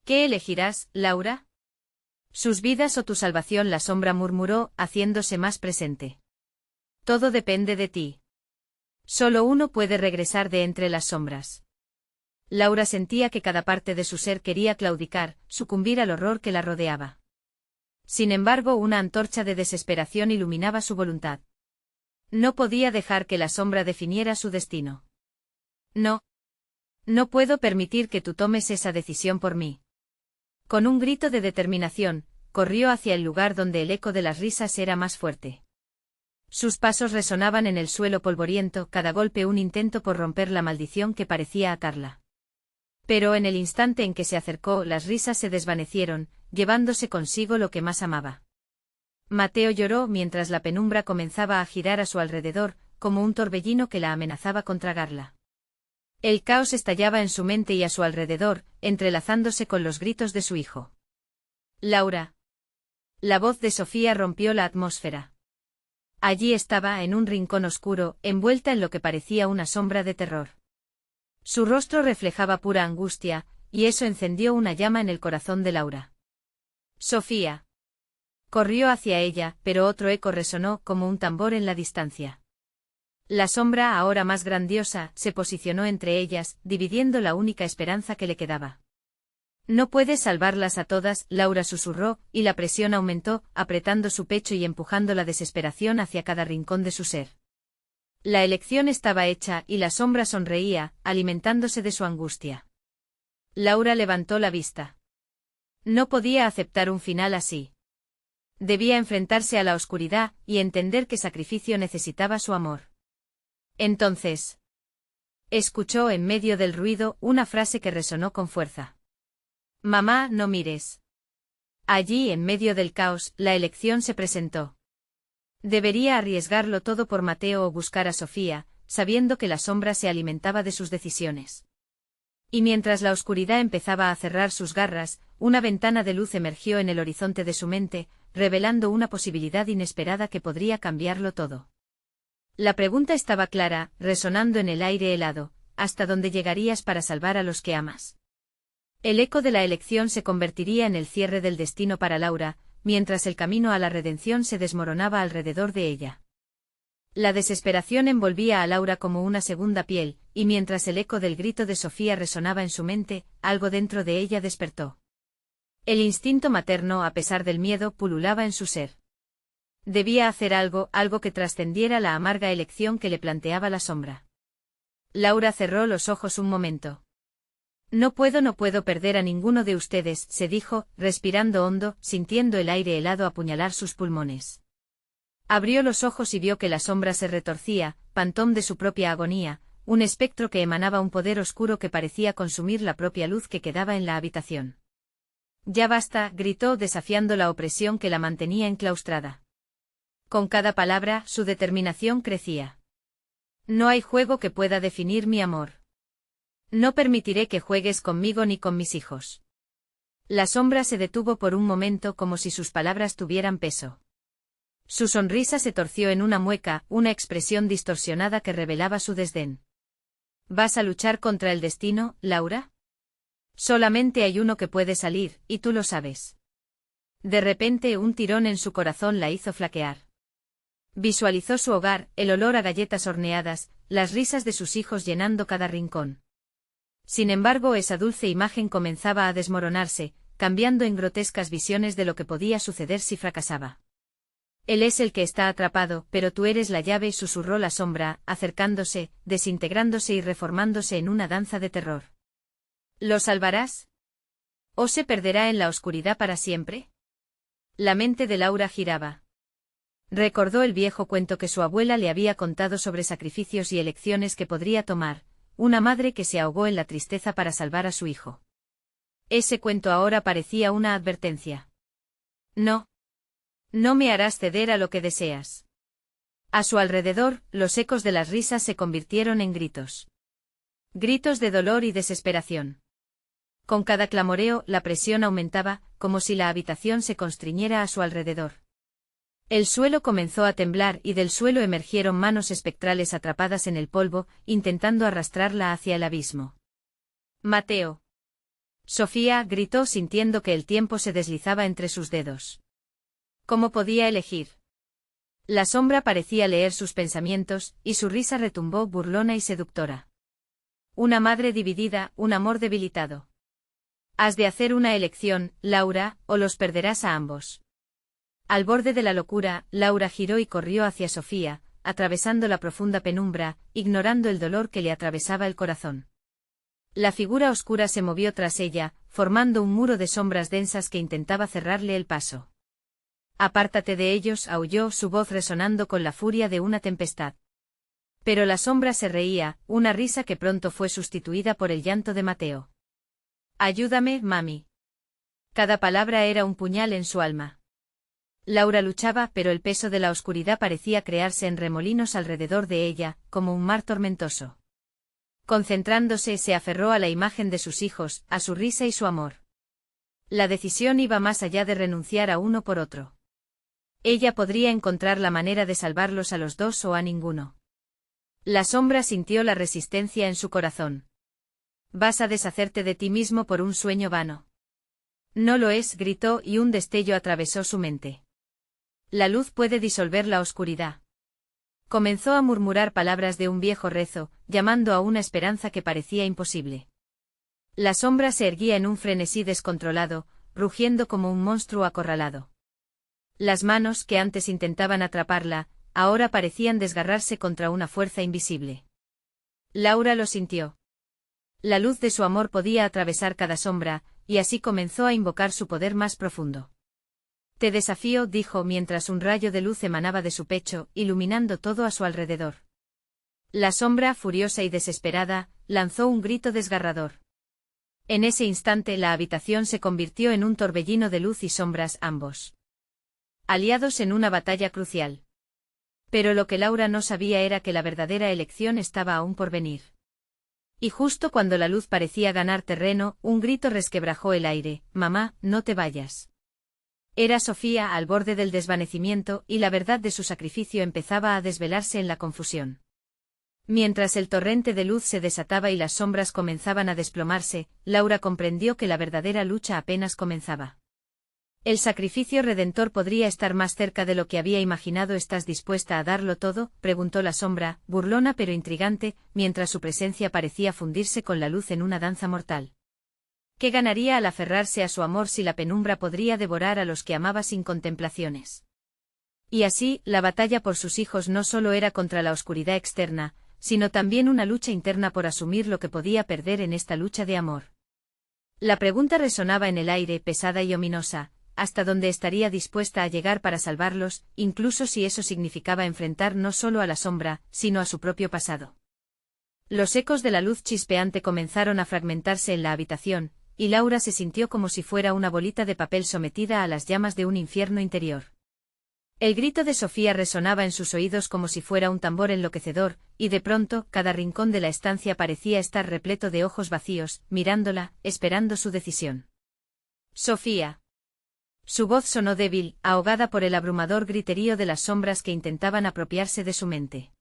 ¿Qué elegirás, Laura? ¿Sus vidas o tu salvación? La sombra murmuró, haciéndose más presente. Todo depende de ti. Solo uno puede regresar de entre las sombras. Laura sentía que cada parte de su ser quería claudicar, sucumbir al horror que la rodeaba. Sin embargo, una antorcha de desesperación iluminaba su voluntad. No podía dejar que la sombra definiera su destino. No. No puedo permitir que tú tomes esa decisión por mí. Con un grito de determinación, corrió hacia el lugar donde el eco de las risas era más fuerte. Sus pasos resonaban en el suelo polvoriento, cada golpe un intento por romper la maldición que parecía atarla. Pero en el instante en que se acercó, las risas se desvanecieron, llevándose consigo lo que más amaba. Mateo lloró mientras la penumbra comenzaba a girar a su alrededor, como un torbellino que la amenazaba con tragarla. El caos estallaba en su mente y a su alrededor, entrelazándose con los gritos de su hijo. Laura. La voz de Sofía rompió la atmósfera. Allí estaba, en un rincón oscuro, envuelta en lo que parecía una sombra de terror. Su rostro reflejaba pura angustia, y eso encendió una llama en el corazón de Laura. Sofía. Corrió hacia ella, pero otro eco resonó como un tambor en la distancia. La sombra, ahora más grandiosa, se posicionó entre ellas, dividiendo la única esperanza que le quedaba. No puedes salvarlas a todas, Laura susurró, y la presión aumentó, apretando su pecho y empujando la desesperación hacia cada rincón de su ser. La elección estaba hecha, y la sombra sonreía, alimentándose de su angustia. Laura levantó la vista. No podía aceptar un final así. Debía enfrentarse a la oscuridad, y entender qué sacrificio necesitaba su amor. Entonces. Escuchó en medio del ruido una frase que resonó con fuerza. Mamá, no mires. Allí, en medio del caos, la elección se presentó. Debería arriesgarlo todo por Mateo o buscar a Sofía, sabiendo que la sombra se alimentaba de sus decisiones. Y mientras la oscuridad empezaba a cerrar sus garras, una ventana de luz emergió en el horizonte de su mente, revelando una posibilidad inesperada que podría cambiarlo todo. La pregunta estaba clara, resonando en el aire helado: ¿hasta dónde llegarías para salvar a los que amas? El eco de la elección se convertiría en el cierre del destino para Laura, mientras el camino a la redención se desmoronaba alrededor de ella. La desesperación envolvía a Laura como una segunda piel, y mientras el eco del grito de Sofía resonaba en su mente, algo dentro de ella despertó. El instinto materno, a pesar del miedo, pululaba en su ser. Debía hacer algo, algo que trascendiera la amarga elección que le planteaba la sombra. Laura cerró los ojos un momento. No puedo perder a ninguno de ustedes, se dijo, respirando hondo, sintiendo el aire helado apuñalar sus pulmones. Abrió los ojos y vio que la sombra se retorcía, pantón de su propia agonía, un espectro que emanaba un poder oscuro que parecía consumir la propia luz que quedaba en la habitación. Ya basta, gritó, desafiando la opresión que la mantenía enclaustrada. Con cada palabra, su determinación crecía. No hay juego que pueda definir mi amor. No permitiré que juegues conmigo ni con mis hijos. La sombra se detuvo por un momento como si sus palabras tuvieran peso. Su sonrisa se torció en una mueca, una expresión distorsionada que revelaba su desdén. ¿Vas a luchar contra el destino, Laura? Solamente hay uno que puede salir, y tú lo sabes. De repente un tirón en su corazón la hizo flaquear. Visualizó su hogar, el olor a galletas horneadas, las risas de sus hijos llenando cada rincón. Sin embargo, esa dulce imagen comenzaba a desmoronarse, cambiando en grotescas visiones de lo que podía suceder si fracasaba. Él es el que está atrapado, pero tú eres la llave, susurró la sombra, acercándose, desintegrándose y reformándose en una danza de terror. ¿Lo salvarás? ¿O se perderá en la oscuridad para siempre? La mente de Laura giraba. Recordó el viejo cuento que su abuela le había contado sobre sacrificios y elecciones que podría tomar, una madre que se ahogó en la tristeza para salvar a su hijo. Ese cuento ahora parecía una advertencia. No. No me harás ceder a lo que deseas. A su alrededor, los ecos de las risas se convirtieron en gritos. Gritos de dolor y desesperación. Con cada clamoreo, la presión aumentaba, como si la habitación se constriñera a su alrededor. El suelo comenzó a temblar y del suelo emergieron manos espectrales atrapadas en el polvo, intentando arrastrarla hacia el abismo. Mateo. Sofía gritó sintiendo que el tiempo se deslizaba entre sus dedos. ¿Cómo podía elegir? La sombra parecía leer sus pensamientos, y su risa retumbó burlona y seductora. Una madre dividida, un amor debilitado. Has de hacer una elección, Laura, o los perderás a ambos. Al borde de la locura, Laura giró y corrió hacia Sofía, atravesando la profunda penumbra, ignorando el dolor que le atravesaba el corazón. La figura oscura se movió tras ella, formando un muro de sombras densas que intentaba cerrarle el paso. Apártate de ellos, aulló, su voz resonando con la furia de una tempestad. Pero la sombra se reía, una risa que pronto fue sustituida por el llanto de Mateo. Ayúdame, mami. Cada palabra era un puñal en su alma. Laura luchaba, pero el peso de la oscuridad parecía crearse en remolinos alrededor de ella, como un mar tormentoso. Concentrándose, se aferró a la imagen de sus hijos, a su risa y su amor. La decisión iba más allá de renunciar a uno por otro. Ella podría encontrar la manera de salvarlos a los dos o a ninguno. La sombra sintió la resistencia en su corazón. Vas a deshacerte de ti mismo por un sueño vano. No lo es, gritó, y un destello atravesó su mente. La luz puede disolver la oscuridad. Comenzó a murmurar palabras de un viejo rezo, llamando a una esperanza que parecía imposible. La sombra se erguía en un frenesí descontrolado, rugiendo como un monstruo acorralado. Las manos que antes intentaban atraparla, ahora parecían desgarrarse contra una fuerza invisible. Laura lo sintió. La luz de su amor podía atravesar cada sombra, y así comenzó a invocar su poder más profundo. Te desafío, dijo mientras un rayo de luz emanaba de su pecho, iluminando todo a su alrededor. La sombra, furiosa y desesperada, lanzó un grito desgarrador. En ese instante la habitación se convirtió en un torbellino de luz y sombras ambos. Aliados en una batalla crucial. Pero lo que Laura no sabía era que la verdadera elección estaba aún por venir. Y justo cuando la luz parecía ganar terreno, un grito resquebrajó el aire: «Mamá, no te vayas». Era Sofía al borde del desvanecimiento, y la verdad de su sacrificio empezaba a desvelarse en la confusión. Mientras el torrente de luz se desataba y las sombras comenzaban a desplomarse, Laura comprendió que la verdadera lucha apenas comenzaba. ¿El sacrificio redentor podría estar más cerca de lo que había imaginado? ¿Estás dispuesta a darlo todo?, preguntó la sombra, burlona pero intrigante, mientras su presencia parecía fundirse con la luz en una danza mortal. ¿Qué ganaría al aferrarse a su amor si la penumbra podría devorar a los que amaba sin contemplaciones? Y así, la batalla por sus hijos no solo era contra la oscuridad externa, sino también una lucha interna por asumir lo que podía perder en esta lucha de amor. La pregunta resonaba en el aire, pesada y ominosa: ¿hasta dónde estaría dispuesta a llegar para salvarlos, incluso si eso significaba enfrentar no solo a la sombra, sino a su propio pasado? Los ecos de la luz chispeante comenzaron a fragmentarse en la habitación, y Laura se sintió como si fuera una bolita de papel sometida a las llamas de un infierno interior. El grito de Sofía resonaba en sus oídos como si fuera un tambor enloquecedor, y de pronto, cada rincón de la estancia parecía estar repleto de ojos vacíos, mirándola, esperando su decisión. «Sofía». Su voz sonó débil, ahogada por el abrumador griterío de las sombras que intentaban apropiarse de su mente.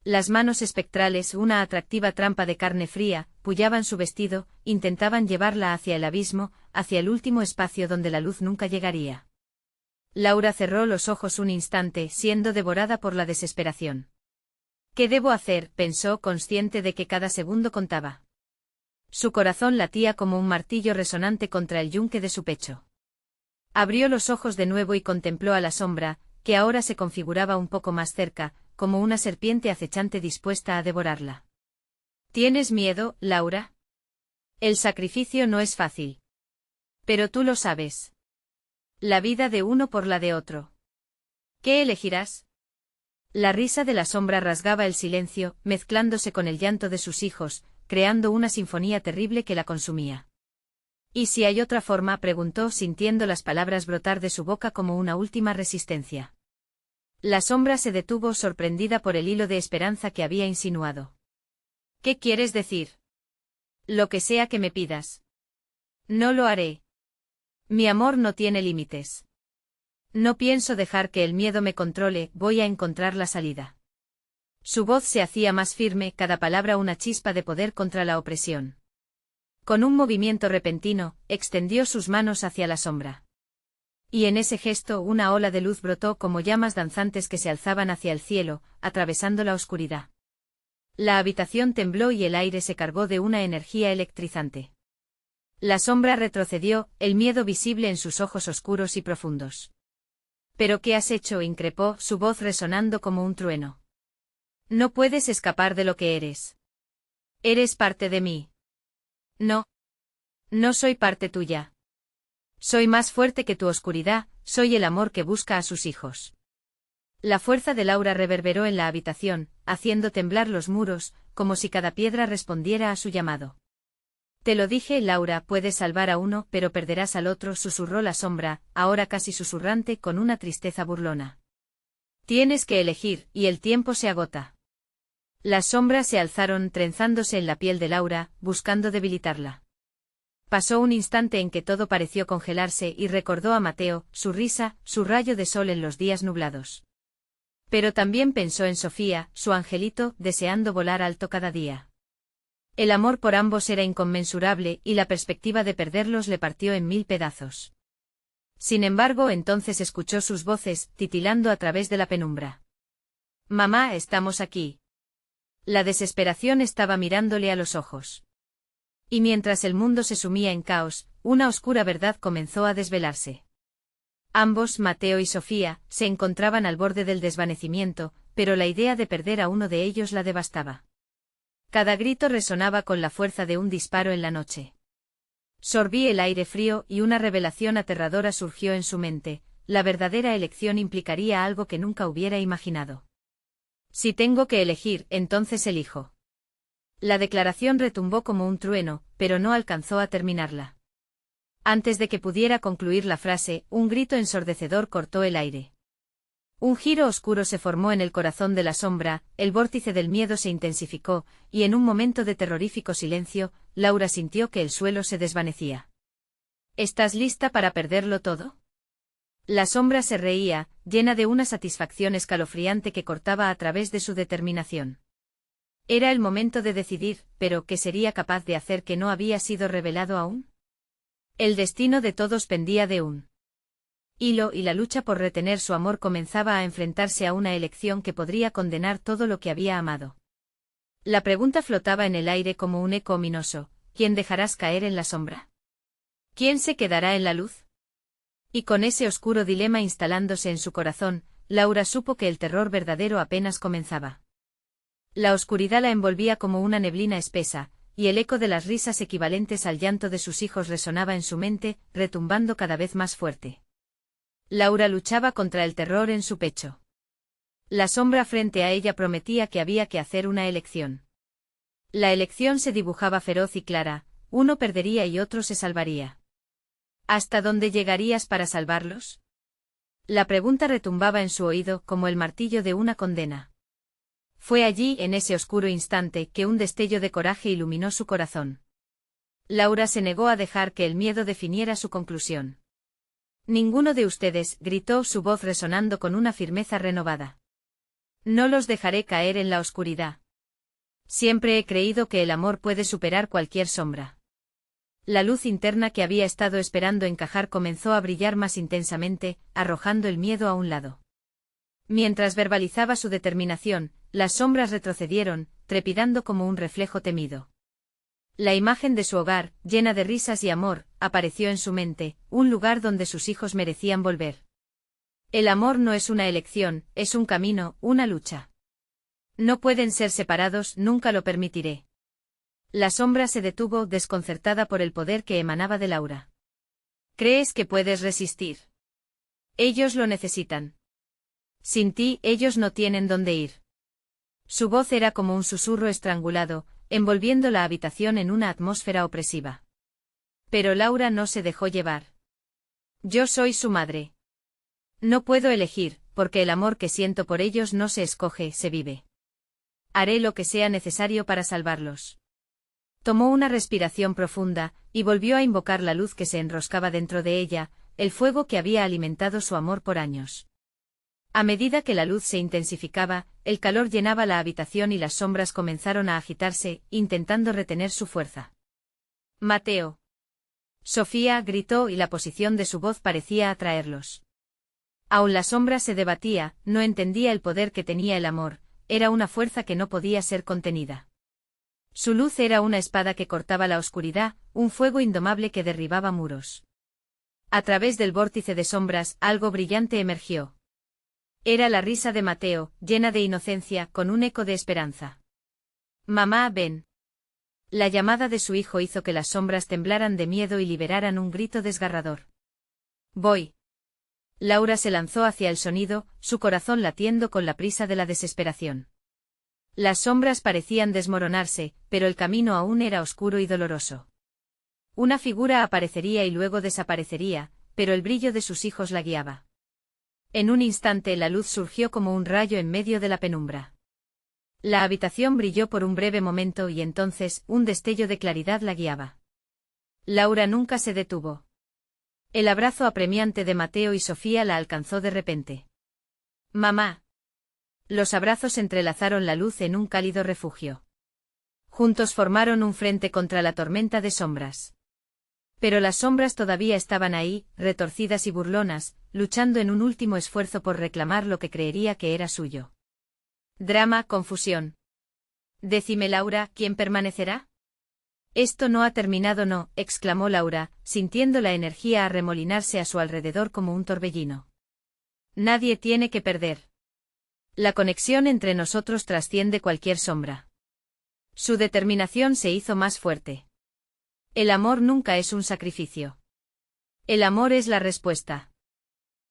Las manos espectrales, una atractiva trampa de carne fría, pullaban su vestido, intentaban llevarla hacia el abismo, hacia el último espacio donde la luz nunca llegaría. Laura cerró los ojos un instante, siendo devorada por la desesperación. «¿Qué debo hacer?», pensó, consciente de que cada segundo contaba. Su corazón latía como un martillo resonante contra el yunque de su pecho. Abrió los ojos de nuevo y contempló a la sombra, que ahora se configuraba un poco más cerca, como una serpiente acechante dispuesta a devorarla. «¿Tienes miedo, Laura? El sacrificio no es fácil. Pero tú lo sabes. La vida de uno por la de otro. ¿Qué elegirás?». La risa de la sombra rasgaba el silencio, mezclándose con el llanto de sus hijos, creando una sinfonía terrible que la consumía. «¿Y si hay otra forma?», preguntó, sintiendo las palabras brotar de su boca como una última resistencia. La sombra se detuvo sorprendida por el hilo de esperanza que había insinuado. ¿Qué quieres decir? Lo que sea que me pidas. No lo haré. Mi amor no tiene límites. No pienso dejar que el miedo me controle, voy a encontrar la salida. Su voz se hacía más firme, cada palabra una chispa de poder contra la opresión. Con un movimiento repentino, extendió sus manos hacia la sombra. Y en ese gesto una ola de luz brotó como llamas danzantes que se alzaban hacia el cielo, atravesando la oscuridad. La habitación tembló y el aire se cargó de una energía electrizante. La sombra retrocedió, el miedo visible en sus ojos oscuros y profundos. ¿Pero qué has hecho?, increpó, su voz resonando como un trueno. No puedes escapar de lo que eres. Eres parte de mí. No. No soy parte tuya. Soy más fuerte que tu oscuridad, soy el amor que busca a sus hijos. La fuerza de Laura reverberó en la habitación, haciendo temblar los muros, como si cada piedra respondiera a su llamado. Te lo dije, Laura, puedes salvar a uno, pero perderás al otro, susurró la sombra, ahora casi susurrante, con una tristeza burlona. Tienes que elegir, y el tiempo se agota. Las sombras se alzaron, trenzándose en la piel de Laura, buscando debilitarla. Pasó un instante en que todo pareció congelarse y recordó a Mateo, su risa, su rayo de sol en los días nublados. Pero también pensó en Sofía, su angelito, deseando volar alto cada día. El amor por ambos era inconmensurable y la perspectiva de perderlos le partió en 1000 pedazos. Sin embargo, entonces escuchó sus voces, titilando a través de la penumbra. Mamá, estamos aquí. La desesperación estaba mirándole a los ojos. Y mientras el mundo se sumía en caos, una oscura verdad comenzó a desvelarse. Ambos, Mateo y Sofía, se encontraban al borde del desvanecimiento, pero la idea de perder a uno de ellos la devastaba. Cada grito resonaba con la fuerza de un disparo en la noche. Sorbí el aire frío y una revelación aterradora surgió en su mente, la verdadera elección implicaría algo que nunca hubiera imaginado. Si tengo que elegir, entonces elijo. La declaración retumbó como un trueno, pero no alcanzó a terminarla. Antes de que pudiera concluir la frase, un grito ensordecedor cortó el aire. Un giro oscuro se formó en el corazón de la sombra, el vórtice del miedo se intensificó, y en un momento de terrorífico silencio, Laura sintió que el suelo se desvanecía. ¿Estás lista para perderlo todo? La sombra se reía, llena de una satisfacción escalofriante que cortaba a través de su determinación. Era el momento de decidir, pero ¿qué sería capaz de hacer que no había sido revelado aún? El destino de todos pendía de un hilo y la lucha por retener su amor comenzaba a enfrentarse a una elección que podría condenar todo lo que había amado. La pregunta flotaba en el aire como un eco ominoso, ¿quién dejarás caer en la sombra? ¿Quién se quedará en la luz? Y con ese oscuro dilema instalándose en su corazón, Laura supo que el terror verdadero apenas comenzaba. La oscuridad la envolvía como una neblina espesa, y el eco de las risas equivalentes al llanto de sus hijos resonaba en su mente, retumbando cada vez más fuerte. Laura luchaba contra el terror en su pecho. La sombra frente a ella prometía que había que hacer una elección. La elección se dibujaba feroz y clara, uno perdería y otro se salvaría. ¿Hasta dónde llegarías para salvarlos? La pregunta retumbaba en su oído como el martillo de una condena. Fue allí, en ese oscuro instante, que un destello de coraje iluminó su corazón. Laura se negó a dejar que el miedo definiera su conclusión. Ninguno de ustedes, gritó, su voz resonando con una firmeza renovada. No los dejaré caer en la oscuridad. Siempre he creído que el amor puede superar cualquier sombra. La luz interna que había estado esperando encajar comenzó a brillar más intensamente, arrojando el miedo a un lado. Mientras verbalizaba su determinación, las sombras retrocedieron, trepidando como un reflejo temido. La imagen de su hogar, llena de risas y amor, apareció en su mente, un lugar donde sus hijos merecían volver. El amor no es una elección, es un camino, una lucha. No pueden ser separados, nunca lo permitiré. La sombra se detuvo, desconcertada por el poder que emanaba de Laura. ¿Crees que puedes resistir? Ellos lo necesitan. Sin ti, ellos no tienen dónde ir. Su voz era como un susurro estrangulado, envolviendo la habitación en una atmósfera opresiva. Pero Laura no se dejó llevar. Yo soy su madre. No puedo elegir, porque el amor que siento por ellos no se escoge, se vive. Haré lo que sea necesario para salvarlos. Tomó una respiración profunda, y volvió a invocar la luz que se enroscaba dentro de ella, el fuego que había alimentado su amor por años. A medida que la luz se intensificaba, el calor llenaba la habitación y las sombras comenzaron a agitarse, intentando retener su fuerza. Mateo. Sofía gritó y la posición de su voz parecía atraerlos. Aún la sombra se debatía, no entendía el poder que tenía el amor, era una fuerza que no podía ser contenida. Su luz era una espada que cortaba la oscuridad, un fuego indomable que derribaba muros. A través del vórtice de sombras, algo brillante emergió. Era la risa de Mateo, llena de inocencia, con un eco de esperanza. Mamá, ven. La llamada de su hijo hizo que las sombras temblaran de miedo y liberaran un grito desgarrador. Voy. Laura se lanzó hacia el sonido, su corazón latiendo con la prisa de la desesperación. Las sombras parecían desmoronarse, pero el camino aún era oscuro y doloroso. Una figura aparecería y luego desaparecería, pero el brillo de sus hijos la guiaba. En un instante la luz surgió como un rayo en medio de la penumbra. La habitación brilló por un breve momento y entonces un destello de claridad la guiaba. Laura nunca se detuvo. El abrazo apremiante de Mateo y Sofía la alcanzó de repente. Mamá. Los abrazos entrelazaron la luz en un cálido refugio. Juntos formaron un frente contra la tormenta de sombras. Pero las sombras todavía estaban ahí, retorcidas y burlonas, luchando en un último esfuerzo por reclamar lo que creería que era suyo. Drama, confusión. Decime, Laura, ¿quién permanecerá? Esto no ha terminado, no, exclamó Laura, sintiendo la energía arremolinarse a su alrededor como un torbellino. Nadie tiene que perder. La conexión entre nosotros trasciende cualquier sombra. Su determinación se hizo más fuerte. El amor nunca es un sacrificio. El amor es la respuesta.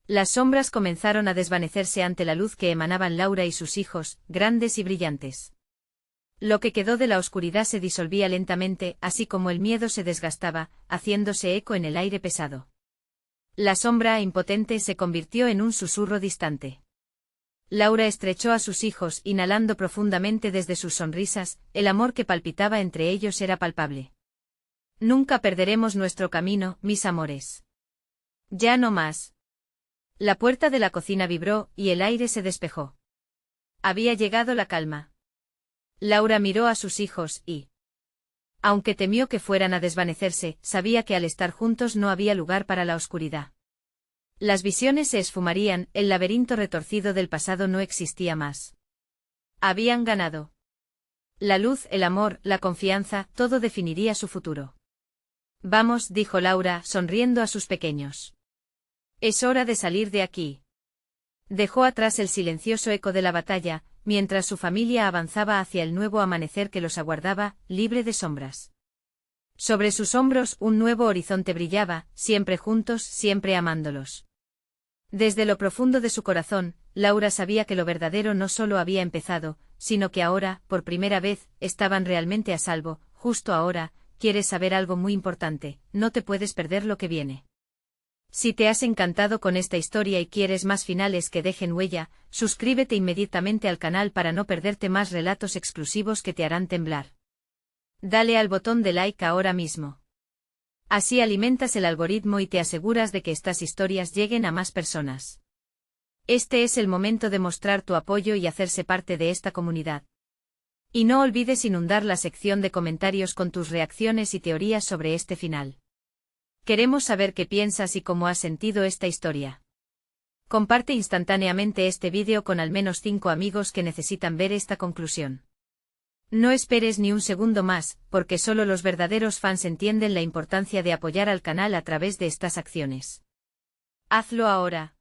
Las sombras comenzaron a desvanecerse ante la luz que emanaban Laura y sus hijos, grandes y brillantes. Lo que quedó de la oscuridad se disolvía lentamente, así como el miedo se desgastaba, haciéndose eco en el aire pesado. La sombra impotente se convirtió en un susurro distante. Laura estrechó a sus hijos, inhalando profundamente desde sus sonrisas, el amor que palpitaba entre ellos era palpable. Nunca perderemos nuestro camino, mis amores. Ya no más. La puerta de la cocina vibró, y el aire se despejó. Había llegado la calma. Laura miró a sus hijos y, aunque temió que fueran a desvanecerse, sabía que al estar juntos no había lugar para la oscuridad. Las visiones se esfumarían, el laberinto retorcido del pasado no existía más. Habían ganado. La luz, el amor, la confianza, todo definiría su futuro. Vamos, dijo Laura, sonriendo a sus pequeños. Es hora de salir de aquí. Dejó atrás el silencioso eco de la batalla, mientras su familia avanzaba hacia el nuevo amanecer que los aguardaba, libre de sombras. Sobre sus hombros un nuevo horizonte brillaba, siempre juntos, siempre amándolos. Desde lo profundo de su corazón, Laura sabía que lo verdadero no solo había empezado, sino que ahora, por primera vez, estaban realmente a salvo. Justo ahora, quieres saber algo muy importante, no te puedes perder lo que viene. Si te has encantado con esta historia y quieres más finales que dejen huella, suscríbete inmediatamente al canal para no perderte más relatos exclusivos que te harán temblar. Dale al botón de like ahora mismo. Así alimentas el algoritmo y te aseguras de que estas historias lleguen a más personas. Este es el momento de mostrar tu apoyo y hacerse parte de esta comunidad. Y no olvides inundar la sección de comentarios con tus reacciones y teorías sobre este final. Queremos saber qué piensas y cómo has sentido esta historia. Comparte instantáneamente este vídeo con al menos 5 amigos que necesitan ver esta conclusión. No esperes ni un segundo más, porque solo los verdaderos fans entienden la importancia de apoyar al canal a través de estas acciones. Hazlo ahora.